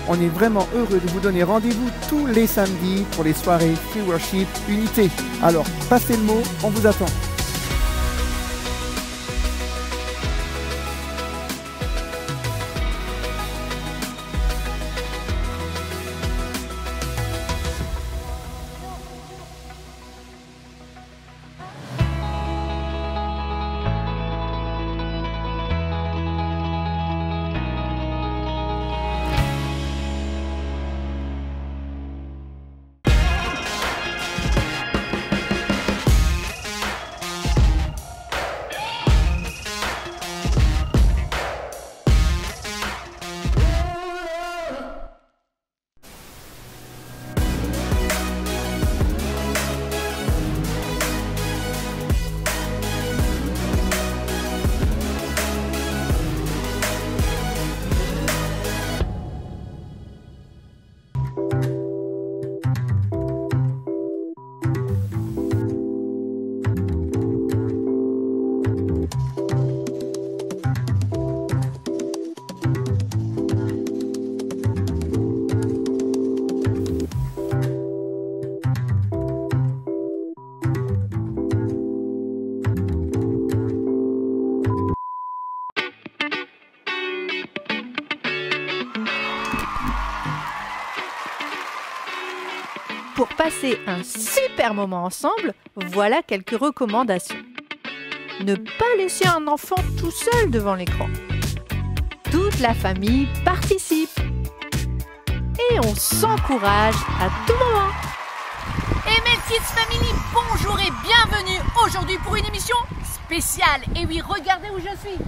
On est vraiment heureux de vous donner rendez-vous tous les samedis pour les soirées Free Worship Unité. Alors, passez le mot, on vous attend. Pour passer un super moment ensemble, voilà quelques recommandations. Ne pas laisser un enfant tout seul devant l'écran. Toute la famille participe. Et on s'encourage à tout moment. Et mes Kids Family, bonjour et bienvenue aujourd'hui pour une émission spéciale. Et oui, regardez où je suis.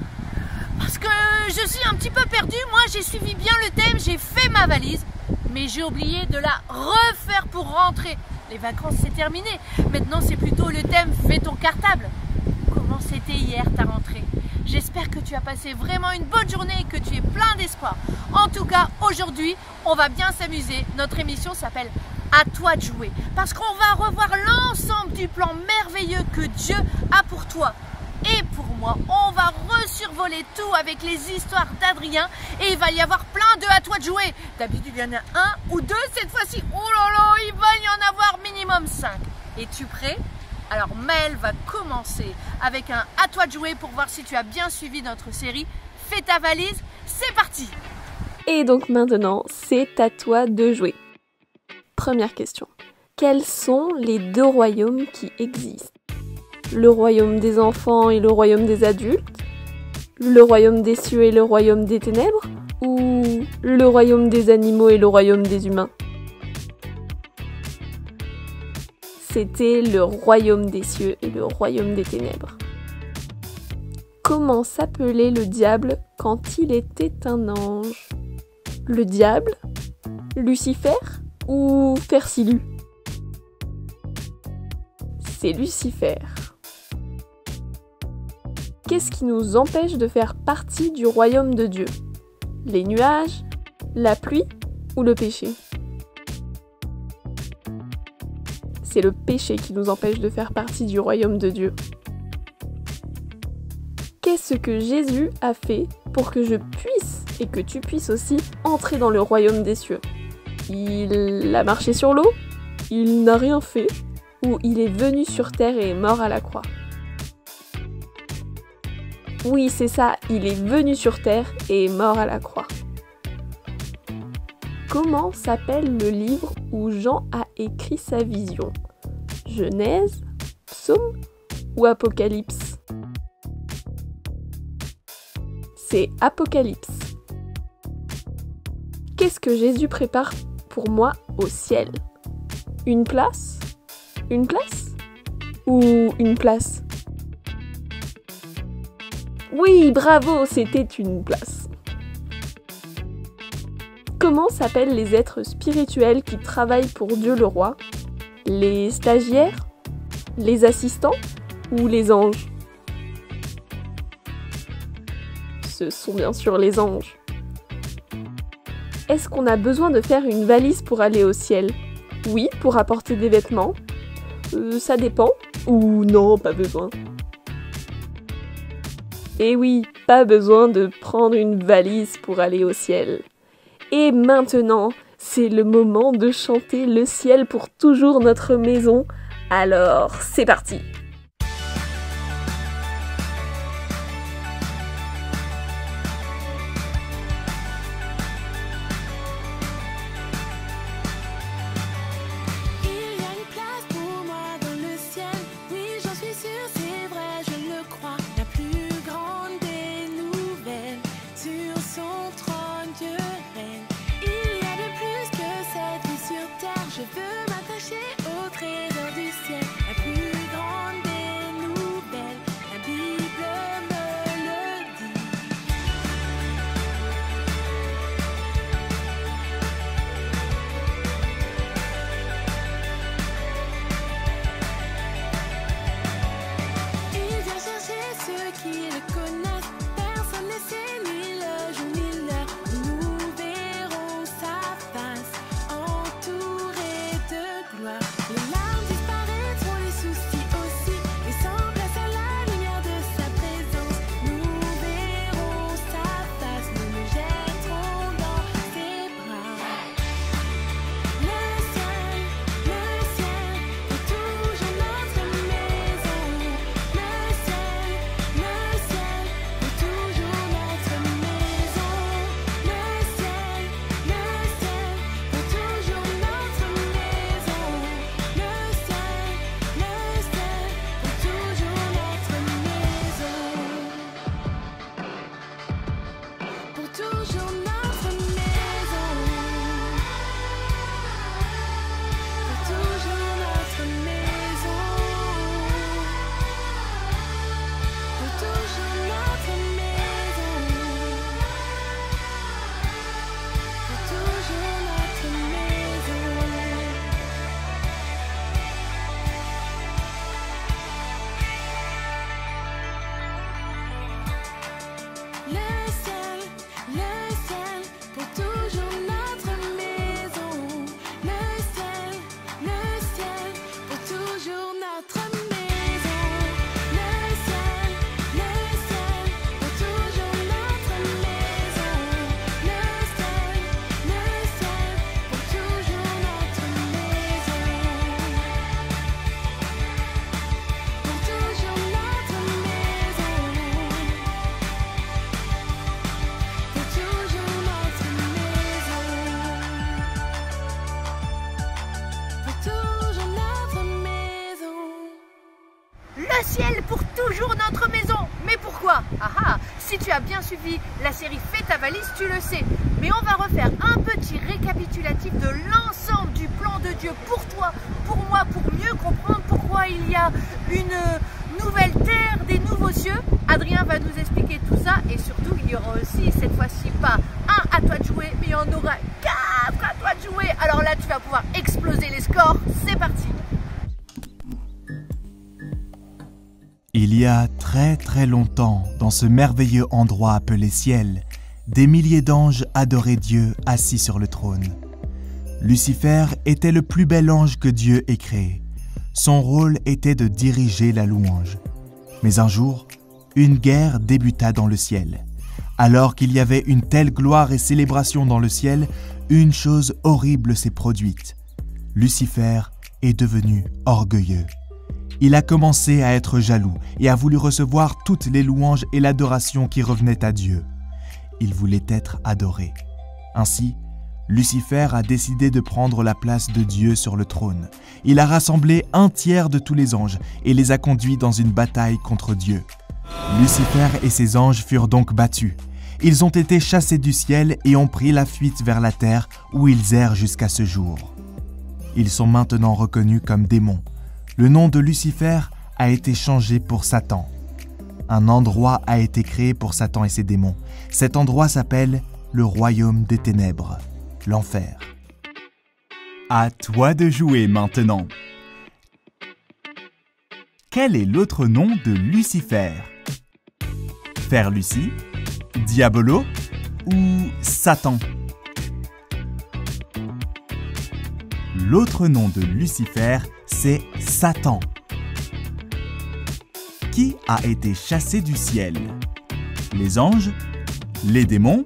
Parce que je suis un petit peu perdue. Moi, j'ai suivi bien le thème, j'ai fait ma valise. Mais j'ai oublié de la refaire pour rentrer. Les vacances, c'est terminé. Maintenant, c'est plutôt le thème « Fais ton cartable ». Comment c'était hier ta rentrée? J'espère que tu as passé vraiment une bonne journée et que tu es plein d'espoir. En tout cas, aujourd'hui, on va bien s'amuser. Notre émission s'appelle « À toi de jouer ». Parce qu'on va revoir l'ensemble du plan merveilleux que Dieu a pour toi. Et pour moi, on va resurvoler tout avec les histoires d'Adrien et il va y avoir plein de à toi de jouer. D'habitude, il y en a un ou deux cette fois-ci. Oh là là, il va y en avoir minimum 5. Es-tu prêt? Alors Maëlle va commencer avec un à toi de jouer pour voir si tu as bien suivi notre série. Fais ta valise, c'est parti! Et donc maintenant, c'est à toi de jouer. Première question. Quels sont les deux royaumes qui existent? Le royaume des enfants et le royaume des adultes? Le royaume des cieux et le royaume des ténèbres? Ou le royaume des animaux et le royaume des humains? C'était le royaume des cieux et le royaume des ténèbres. Comment s'appelait le diable quand il était un ange? Le diable? Lucifer? Ou Fersilu? C'est Lucifer. Qu'est-ce qui nous empêche de faire partie du royaume de Dieu? Les nuages, la pluie ou le péché? C'est le péché qui nous empêche de faire partie du royaume de Dieu. Qu'est-ce que Jésus a fait pour que je puisse et que tu puisses aussi entrer dans le royaume des cieux? Il a marché sur l'eau? Il n'a rien fait? Ou il est venu sur terre et est mort à la croix? Oui, c'est ça, il est venu sur terre et est mort à la croix. Comment s'appelle le livre où Jean a écrit sa vision? Genèse, Psaume ou Apocalypse? C'est Apocalypse. Qu'est-ce que Jésus prépare pour moi au ciel? Une place? Une place? Ou une place? Oui, bravo, c'était une place. Comment s'appellent les êtres spirituels qui travaillent pour Dieu le Roi? Les stagiaires? Les assistants? Ou les anges? Ce sont bien sûr les anges. Est-ce qu'on a besoin de faire une valise pour aller au ciel? Oui, pour apporter des vêtements. Ça dépend. Ou non, pas besoin. Et oui, pas besoin de prendre une valise pour aller au ciel. Et maintenant, c'est le moment de chanter le ciel pour toujours notre maison. Alors, c'est parti! Le ciel pour toujours notre maison. Mais pourquoi? Si tu as bien suivi la série Fais ta valise, tu le sais. Mais on va refaire un petit récapitulatif de l'ensemble du plan de Dieu pour toi, pour moi, pour mieux comprendre pourquoi il y a une nouvelle terre, des nouveaux cieux. Adrien va nous expliquer tout ça et surtout il y aura aussi cette fois-ci pas un à toi de jouer, mais il y en aura 4 à toi de jouer. Alors là tu vas pouvoir exploser les scores. C'est parti. Il y a très très longtemps, dans ce merveilleux endroit appelé ciel, des milliers d'anges adoraient Dieu assis sur le trône. Lucifer était le plus bel ange que Dieu ait créé. Son rôle était de diriger la louange. Mais un jour, une guerre débuta dans le ciel. Alors qu'il y avait une telle gloire et célébration dans le ciel, une chose horrible s'est produite. Lucifer est devenu orgueilleux. Il a commencé à être jaloux et a voulu recevoir toutes les louanges et l'adoration qui revenaient à Dieu. Il voulait être adoré. Ainsi, Lucifer a décidé de prendre la place de Dieu sur le trône. Il a rassemblé un tiers de tous les anges et les a conduits dans une bataille contre Dieu. Lucifer et ses anges furent donc battus. Ils ont été chassés du ciel et ont pris la fuite vers la terre où ils errent jusqu'à ce jour. Ils sont maintenant reconnus comme démons. Le nom de Lucifer a été changé pour Satan. Un endroit a été créé pour Satan et ses démons. Cet endroit s'appelle le royaume des ténèbres, l'enfer. À toi de jouer maintenant. Quel est l'autre nom de Lucifer? Ferluci, Diabolo ou Satan? L'autre nom de Lucifer, c'est Satan. Qui a été chassé du ciel? Les anges, les démons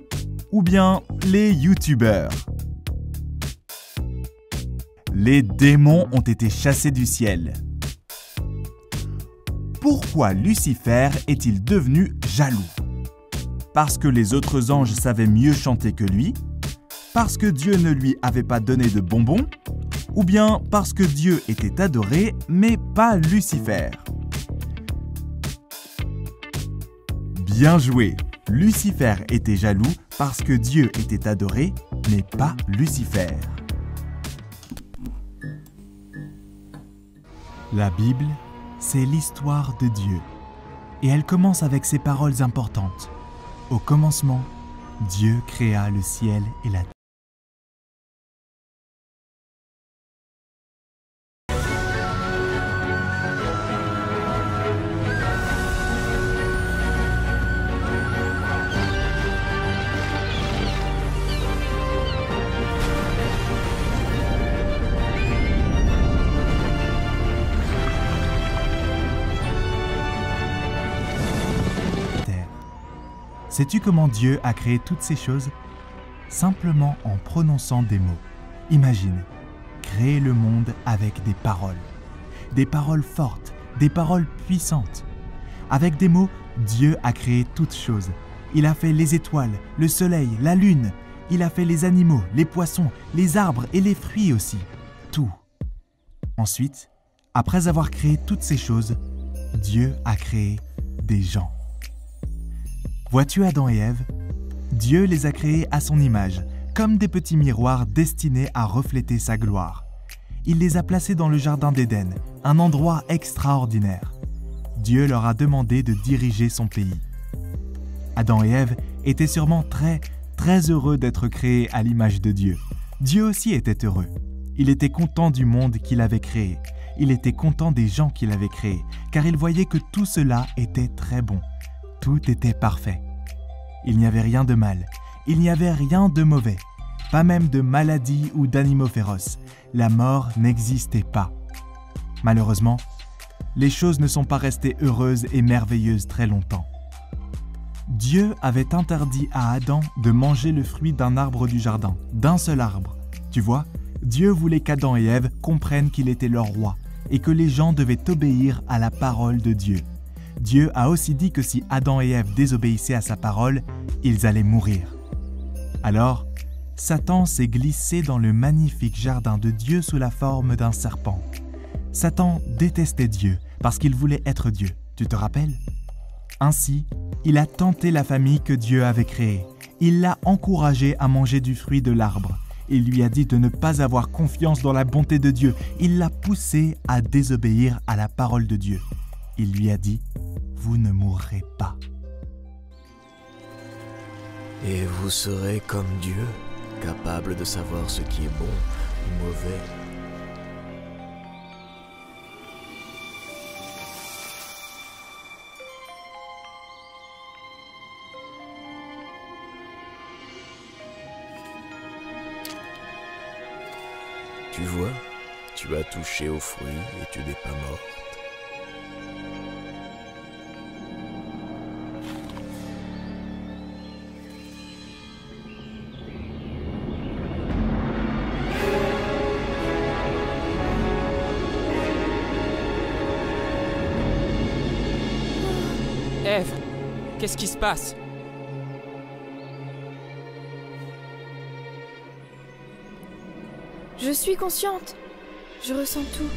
ou bien les youtubeurs. Les démons ont été chassés du ciel. Pourquoi Lucifer est-il devenu jaloux? Parce que les autres anges savaient mieux chanter que lui? Parce que Dieu ne lui avait pas donné de bonbons? Ou bien parce que Dieu était adoré, mais pas Lucifer? Bien joué! Lucifer était jaloux parce que Dieu était adoré, mais pas Lucifer. La Bible, c'est l'histoire de Dieu. Et elle commence avec ces paroles importantes. Au commencement, Dieu créa le ciel et la terre. Sais-tu comment Dieu a créé toutes ces choses? Simplement en prononçant des mots. Imagine, créer le monde avec des paroles fortes, des paroles puissantes. Avec des mots, Dieu a créé toutes choses. Il a fait les étoiles, le soleil, la lune. Il a fait les animaux, les poissons, les arbres et les fruits aussi. Tout. Ensuite, après avoir créé toutes ces choses, Dieu a créé des gens. Vois-tu Adam et Ève? Dieu les a créés à son image, comme des petits miroirs destinés à refléter sa gloire. Il les a placés dans le jardin d'Éden, un endroit extraordinaire. Dieu leur a demandé de diriger son pays. Adam et Ève étaient sûrement très heureux d'être créés à l'image de Dieu. Dieu aussi était heureux. Il était content du monde qu'il avait créé. Il était content des gens qu'il avait créés, car il voyait que tout cela était très bon. Tout était parfait. Il n'y avait rien de mal, il n'y avait rien de mauvais, pas même de maladie ou d'animaux féroces. La mort n'existait pas. Malheureusement, les choses ne sont pas restées heureuses et merveilleuses très longtemps. Dieu avait interdit à Adam de manger le fruit d'un arbre du jardin, d'un seul arbre. Tu vois, Dieu voulait qu'Adam et Ève comprennent qu'il était leur roi et que les gens devaient obéir à la parole de Dieu. Dieu a aussi dit que si Adam et Ève désobéissaient à sa parole, ils allaient mourir. Alors, Satan s'est glissé dans le magnifique jardin de Dieu sous la forme d'un serpent. Satan détestait Dieu parce qu'il voulait être Dieu, tu te rappelles? Ainsi, il a tenté la famille que Dieu avait créée. Il l'a encouragée à manger du fruit de l'arbre. Il lui a dit de ne pas avoir confiance dans la bonté de Dieu. Il l'a poussée à désobéir à la parole de Dieu. Il lui a dit: vous ne mourrez pas. Et vous serez comme Dieu, capable de savoir ce qui est bon ou mauvais. Tu vois, tu as touché au fruit et tu n'es pas morte. Ève, qu'est-ce qui se passe? Je suis consciente. Je ressens tout.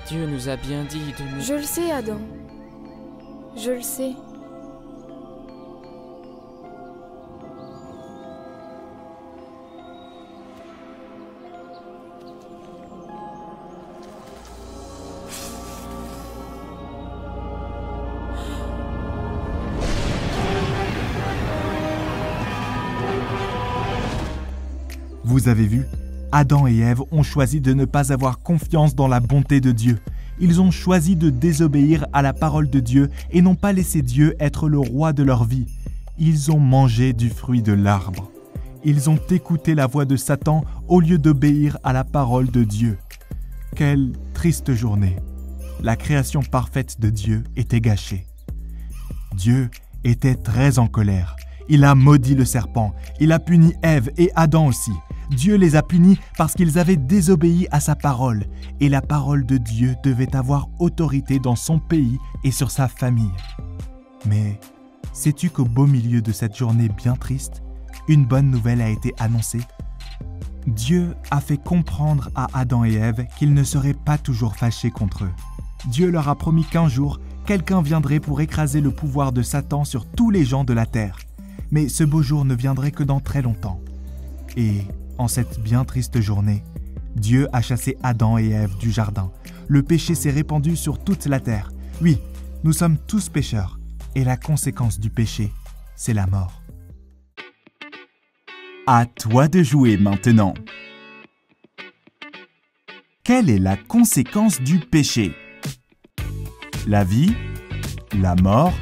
Dieu nous a bien dit de nous... Je le sais, Adam. Je le sais. Vous avez vu, Adam et Ève ont choisi de ne pas avoir confiance dans la bonté de Dieu. Ils ont choisi de désobéir à la parole de Dieu et n'ont pas laissé Dieu être le roi de leur vie. Ils ont mangé du fruit de l'arbre. Ils ont écouté la voix de Satan au lieu d'obéir à la parole de Dieu. Quelle triste journée. la création parfaite de Dieu était gâchée. Dieu était très en colère. Il a maudit le serpent, il a puni Ève et Adam aussi. Dieu les a punis parce qu'ils avaient désobéi à sa parole, et la parole de Dieu devait avoir autorité dans son pays et sur sa famille. Mais sais-tu qu'au beau milieu de cette journée bien triste, une bonne nouvelle a été annoncée? Dieu a fait comprendre à Adam et Ève qu'ils ne seraient pas toujours fâchés contre eux. Dieu leur a promis qu'un jour, quelqu'un viendrait pour écraser le pouvoir de Satan sur tous les gens de la terre. Mais ce beau jour ne viendrait que dans très longtemps. Et en cette bien triste journée, Dieu a chassé Adam et Ève du jardin. Le péché s'est répandu sur toute la terre. Oui, nous sommes tous pécheurs. Et la conséquence du péché, c'est la mort. À toi de jouer maintenant. Quelle est la conséquence du péché? La vie, la mort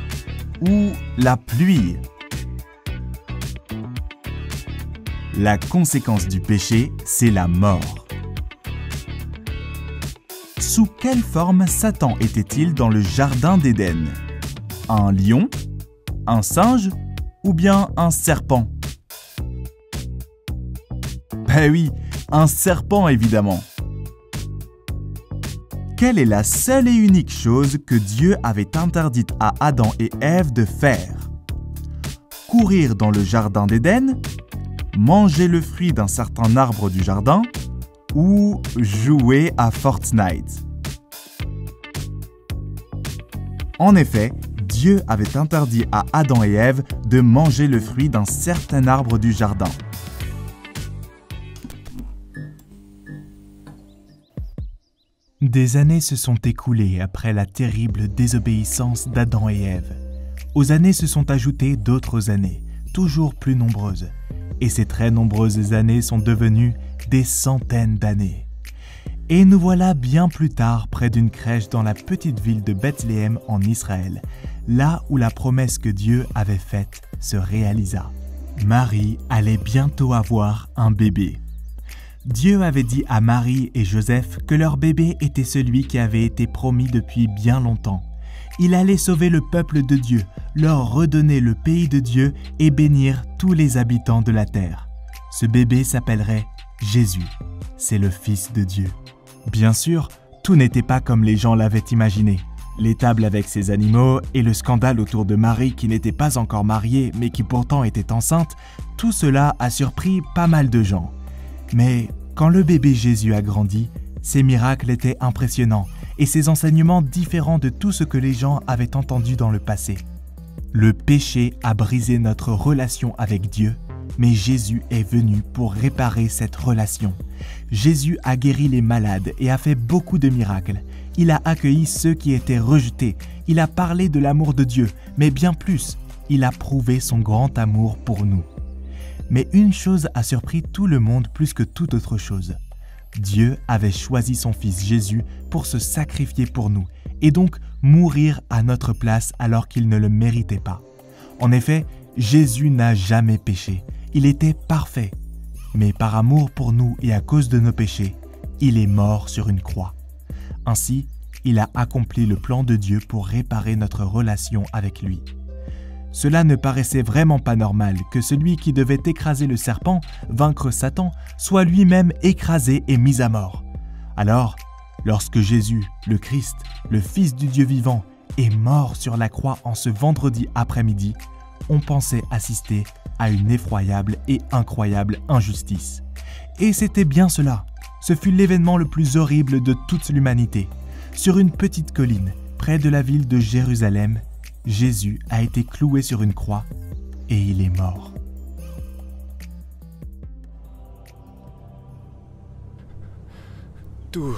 ou la pluie? La conséquence du péché, c'est la mort. Sous quelle forme Satan était-il dans le jardin d'Éden? Un lion, un singe ou bien un serpent? Ben oui, un serpent évidemment. Quelle est la seule et unique chose que Dieu avait interdite à Adam et Ève de faire? Courir dans le jardin d'Éden, manger le fruit d'un certain arbre du jardin ou jouer à Fortnite. En effet, Dieu avait interdit à Adam et Ève de manger le fruit d'un certain arbre du jardin. Des années se sont écoulées après la terrible désobéissance d'Adam et Ève. Aux années se sont ajoutées d'autres années, toujours plus nombreuses. Et ces très nombreuses années sont devenues des centaines d'années. Et nous voilà bien plus tard près d'une crèche dans la petite ville de Bethléem en Israël, là où la promesse que Dieu avait faite se réalisa. Marie allait bientôt avoir un bébé. Dieu avait dit à Marie et Joseph que leur bébé était celui qui avait été promis depuis bien longtemps. Il allait sauver le peuple de Dieu, leur redonner le pays de Dieu et bénir tous les habitants de la terre. Ce bébé s'appellerait Jésus. C'est le Fils de Dieu. Bien sûr, tout n'était pas comme les gens l'avaient imaginé. L'étable avec ses animaux et le scandale autour de Marie qui n'était pas encore mariée mais qui pourtant était enceinte, tout cela a surpris pas mal de gens. Mais quand le bébé Jésus a grandi, ses miracles étaient impressionnants et ses enseignements différents de tout ce que les gens avaient entendu dans le passé. Le péché a brisé notre relation avec Dieu, mais Jésus est venu pour réparer cette relation. Jésus a guéri les malades et a fait beaucoup de miracles. Il a accueilli ceux qui étaient rejetés. Il a parlé de l'amour de Dieu, mais bien plus, il a prouvé son grand amour pour nous. Mais une chose a surpris tout le monde plus que toute autre chose. Dieu avait choisi son Fils Jésus pour se sacrifier pour nous et donc mourir à notre place alors qu'il ne le méritait pas. En effet, Jésus n'a jamais péché. Il était parfait. Mais par amour pour nous et à cause de nos péchés, il est mort sur une croix. Ainsi, il a accompli le plan de Dieu pour réparer notre relation avec lui. Cela ne paraissait vraiment pas normal que celui qui devait écraser le serpent, vaincre Satan, soit lui-même écrasé et mis à mort. Alors, lorsque Jésus, le Christ, le Fils du Dieu vivant, est mort sur la croix en ce vendredi après-midi, on pensait assister à une effroyable et incroyable injustice. Et c'était bien cela. Ce fut l'événement le plus horrible de toute l'humanité. Sur une petite colline, près de la ville de Jérusalem, Jésus a été cloué sur une croix et il est mort. Tout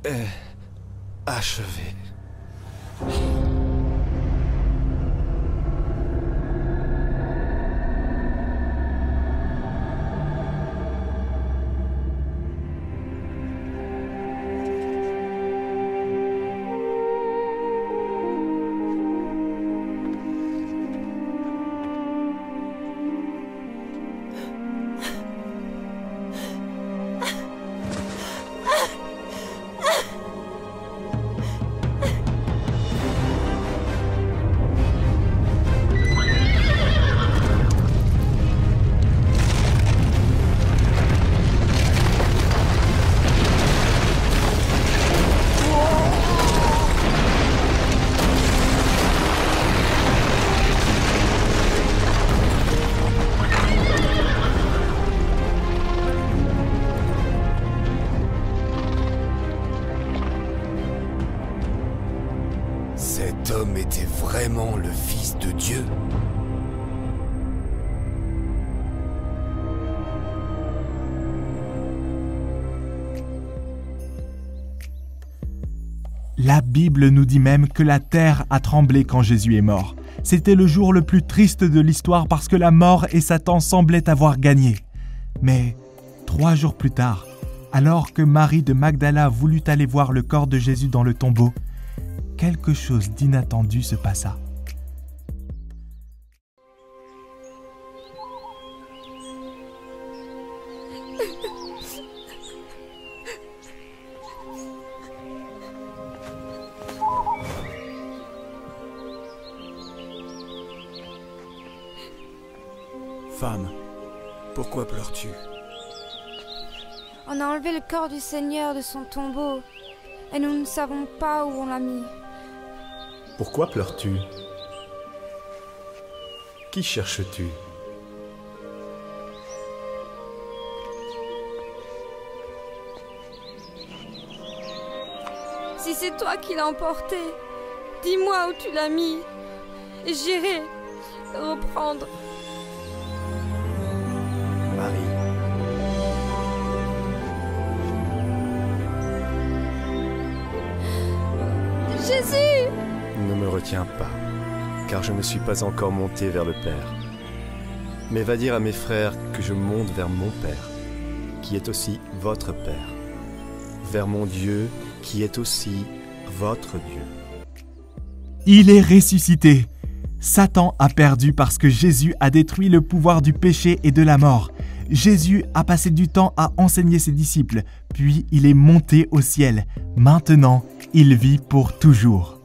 est achevé. cet homme était vraiment le Fils de Dieu? La Bible nous dit même que la terre a tremblé quand Jésus est mort. C'était le jour le plus triste de l'histoire parce que la mort et Satan semblaient avoir gagné. Mais 3 jours plus tard, alors que Marie de Magdala voulut aller voir le corps de Jésus dans le tombeau, quelque chose d'inattendu se passa. Femme, pourquoi pleures-tu? On a enlevé le corps du Seigneur de son tombeau et nous ne savons pas où on l'a mis. Pourquoi pleures-tu? Qui cherches-tu? Si c'est toi qui l'as emporté, dis-moi où tu l'as mis et j'irai le reprendre. Marie. Jésus! Ne me retiens pas, car je ne suis pas encore monté vers le Père. Mais va dire à mes frères que je monte vers mon Père, qui est aussi votre Père, vers mon Dieu, qui est aussi votre Dieu. Il est ressuscité. Satan a perdu parce que Jésus a détruit le pouvoir du péché et de la mort. Jésus a passé du temps à enseigner ses disciples, puis il est monté au ciel. Maintenant, il vit pour toujours.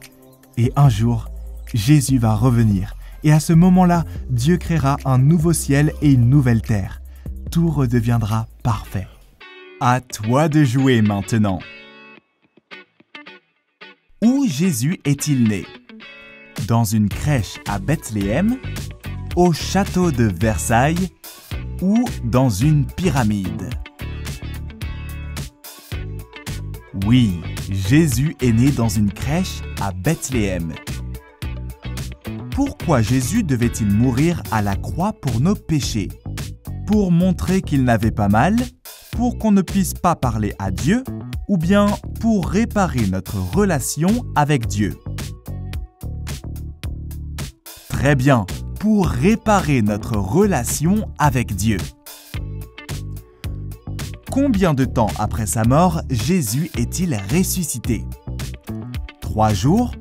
Et un jour, Jésus va revenir. Et à ce moment-là, Dieu créera un nouveau ciel et une nouvelle terre. Tout redeviendra parfait. À toi de jouer maintenant. Où Jésus est-il né? Dans une crèche à Bethléem, au château de Versailles ou dans une pyramide? Oui, Jésus est né dans une crèche à Bethléem. Pourquoi Jésus devait-il mourir à la croix pour nos péchés? Pour montrer qu'il n'avait pas mal? Pour qu'on ne puisse pas parler à Dieu? Ou bien pour réparer notre relation avec Dieu? Très bien, pour réparer notre relation avec Dieu. Combien de temps après sa mort, Jésus est-il ressuscité? 3 jours?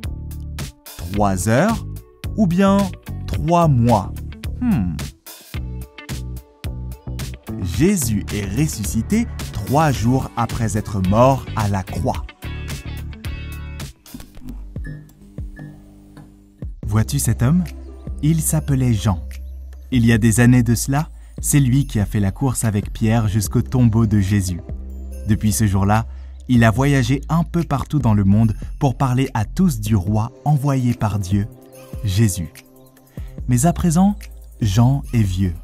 3 heures? Ou bien 3 mois? Jésus est ressuscité 3 jours après être mort à la croix. Vois-tu cet homme? Il s'appelait Jean. Il y a des années de cela, c'est lui qui a fait la course avec Pierre jusqu'au tombeau de Jésus. Depuis ce jour-là, il a voyagé un peu partout dans le monde pour parler à tous du roi envoyé par Dieu, Jésus. Mais à présent, Jean est vieux.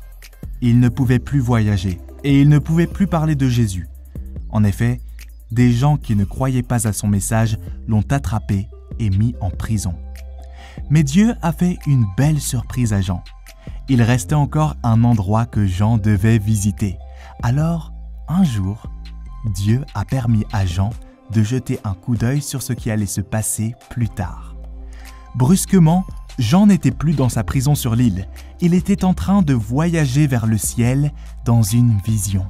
Il ne pouvait plus voyager et il ne pouvait plus parler de Jésus. En effet, des gens qui ne croyaient pas à son message l'ont attrapé et mis en prison. Mais Dieu a fait une belle surprise à Jean. Il restait encore un endroit que Jean devait visiter. Alors, un jour, Dieu a permis à Jean de jeter un coup d'œil sur ce qui allait se passer plus tard. Brusquement, Jean n'était plus dans sa prison sur l'île. Il était en train de voyager vers le ciel dans une vision.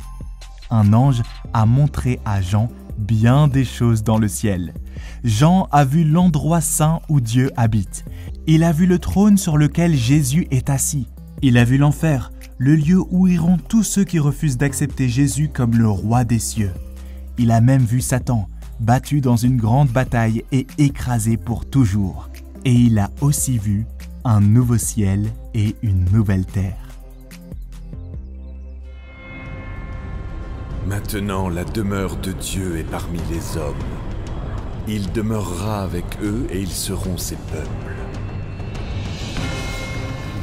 Un ange a montré à Jean bien des choses dans le ciel. Jean a vu l'endroit saint où Dieu habite. Il a vu le trône sur lequel Jésus est assis. Il a vu l'enfer, le lieu où iront tous ceux qui refusent d'accepter Jésus comme le roi des cieux. Il a même vu Satan, battu dans une grande bataille et écrasé pour toujours. Et il a aussi vu un nouveau ciel et une nouvelle terre. Maintenant, la demeure de Dieu est parmi les hommes. Il demeurera avec eux et ils seront ses peuples.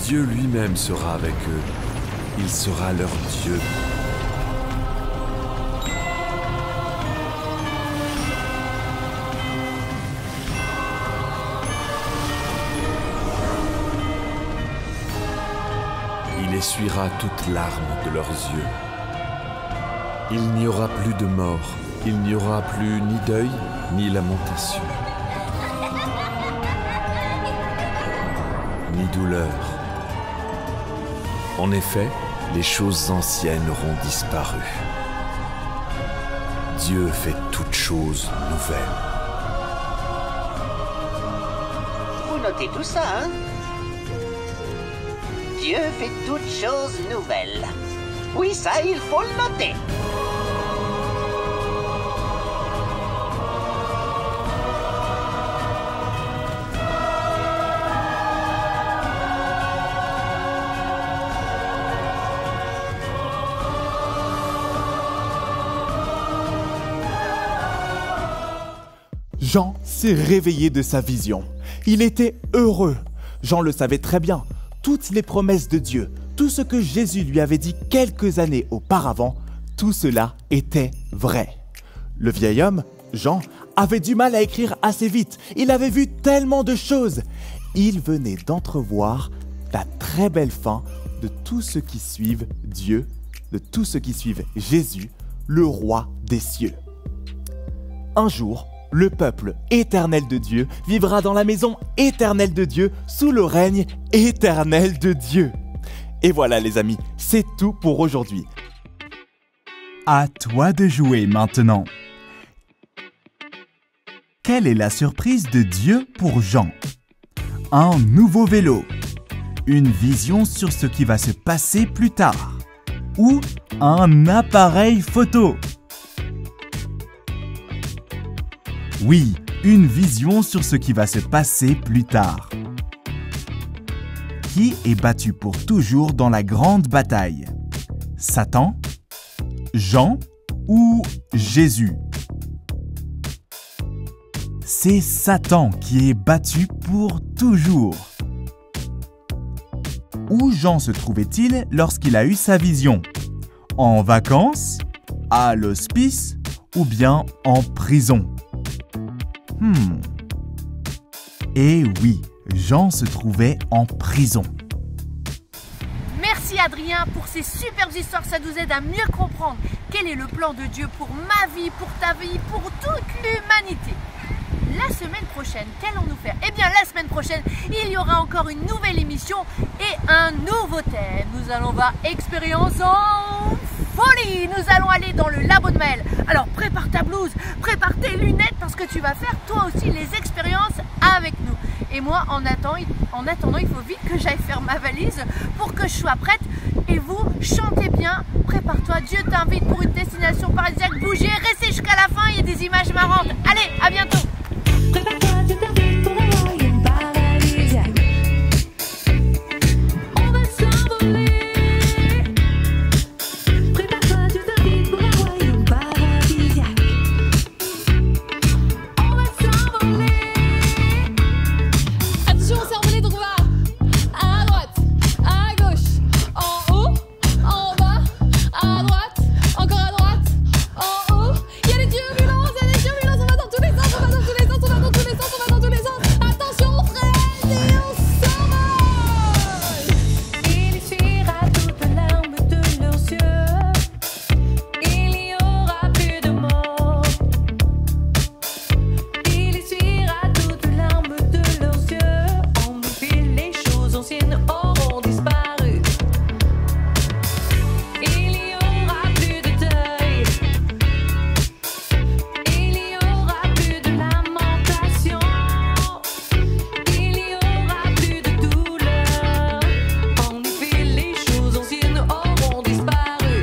Dieu lui-même sera avec eux. Il sera leur Dieu. essuiera toute larme de leurs yeux. Il n'y aura plus de mort, il n'y aura plus ni deuil, ni lamentation, ni douleur. En effet, les choses anciennes auront disparu. Dieu fait toutes choses nouvelles. Vous notez tout ça, hein? Dieu fait toutes choses nouvelles. Oui, ça, il faut le noter. Jean s'est réveillé de sa vision. Il était heureux. Jean le savait très bien. Toutes les promesses de Dieu, tout ce que Jésus lui avait dit quelques années auparavant, tout cela était vrai. Le vieil homme, Jean, avait du mal à écrire assez vite. Il avait vu tellement de choses. Il venait d'entrevoir la très belle fin de tous ceux qui suivent Dieu, de tous ceux qui suivent Jésus, le roi des cieux. Un jour, le peuple éternel de Dieu vivra dans la maison éternelle de Dieu, sous le règne éternel de Dieu. Et voilà les amis, c'est tout pour aujourd'hui. À toi de jouer maintenant. Quelle est la surprise de Dieu pour Jean? Un nouveau vélo, une vision sur ce qui va se passer plus tard, ou un appareil photo. Oui, une vision sur ce qui va se passer plus tard. Qui est battu pour toujours dans la grande bataille? Satan, Jean ou Jésus? C'est Satan qui est battu pour toujours. Où Jean se trouvait-il lorsqu'il a eu sa vision? En vacances, à l'hospice ou bien en prison? Eh oui, Jean se trouvait en prison. Merci Adrien pour ces superbes histoires, ça nous aide à mieux comprendre quel est le plan de Dieu pour ma vie, pour ta vie, pour toute l'humanité. La semaine prochaine, qu'allons-nous faire? Eh bien la semaine prochaine, il y aura encore une nouvelle émission et un nouveau thème. Nous allons voir expérience en folie. Nous allons aller dans le labo de Maël. Alors prépare ta blouse, prépare tes lunettes parce que tu vas faire toi aussi les expériences avec nous. Et moi en attendant, il faut vite que j'aille faire ma valise pour que je sois prête. Et vous, chantez bien, prépare-toi, Dieu t'invite pour une destination paradisiaque. Bougez, restez jusqu'à la fin, il y a des images marrantes. Allez, à bientôt. Prépare-toi, Dieu t'invite pour un royaume paradisiaque. On va s'envoler. Prépare-toi, Dieu t'invite pour un royaume paradisiaque. On va s'envoler. Attention, on s'est envolé, donc on va à droite, à gauche, en haut, en bas, à droite, encore à droite, en haut. Il y a des turbulences, on va dans tous les sens, on va dans tous les sens, on va dans tous les sens, on va dans tous les sens. Attention, on freine et on s'envole. Il essuiera toutes larmes de leurs yeux. Il n'y aura plus de mort. Il essuiera toutes larmes de leurs yeux. En effet, les choses anciennes auront disparu. Il n'y aura plus de deuil. Il n'y aura plus de lamentation. Il n'y aura plus de douleur. En effet, les choses anciennes auront disparu.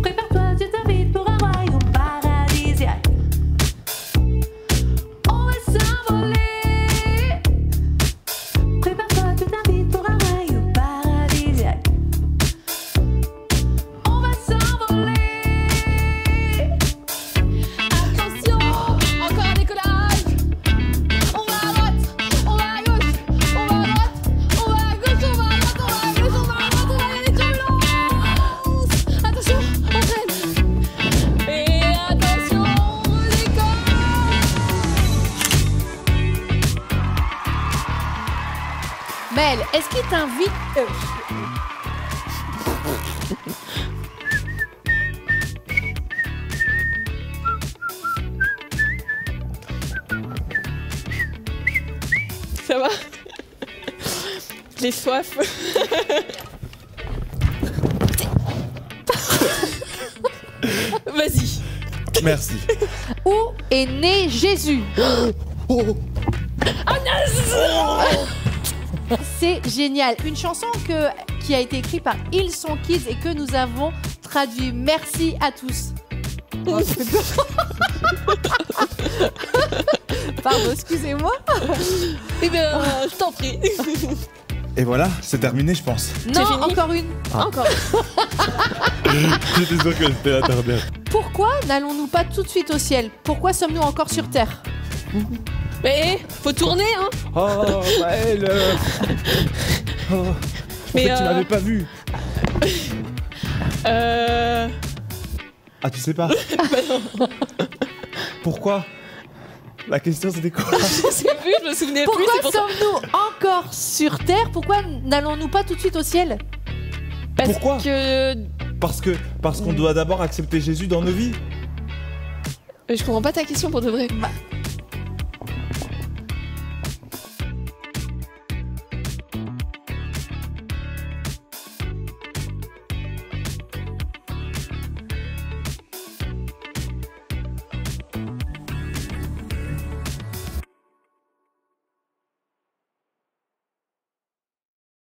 Prépare-toi, Dieu t'invite pour un royaume paradisiaque. On va s'envoler. Prépare-toi, Dieu t'invite pour un royaume paradisiaque. On va s'envoler. Attention, encore un décollage. On va à droite, on va à gauche, on va à droite, on va à gauche, on va à droite, on va à gauche, on va à droite, on va y aller turbulences. Attention, on freine. Et attention, on décolle. Mel, est-ce qu'il t'invite Ça va? J'ai soif. Vas-y. Merci. Où est né Jésus? C'est génial. Une chanson qui a été écrite par Ils sont Kids et que nous avons traduit. Merci à tous. Oh, pardon, excusez-moi. Eh bien, je t'en prie. Et voilà, c'est terminé, je pense. Non, encore une. Encore. J'étais sûr que c'était la dernière. Pourquoi n'allons-nous pas tout de suite au ciel? Pourquoi sommes-nous encore sur terre? Mais faut tourner, hein. Oh, Maëlle. Oh. Mais tu m'avais pas vu. Ah, tu sais pas? Pourquoi? La question c'était quoi? Je sais plus, je me souvenais plus. Pourquoi sommes-nous encore sur terre? Pourquoi n'allons-nous pas tout de suite au ciel? Pourquoi? Parce qu'on doit d'abord accepter Jésus dans nos vies. Je comprends pas ta question pour de vrai.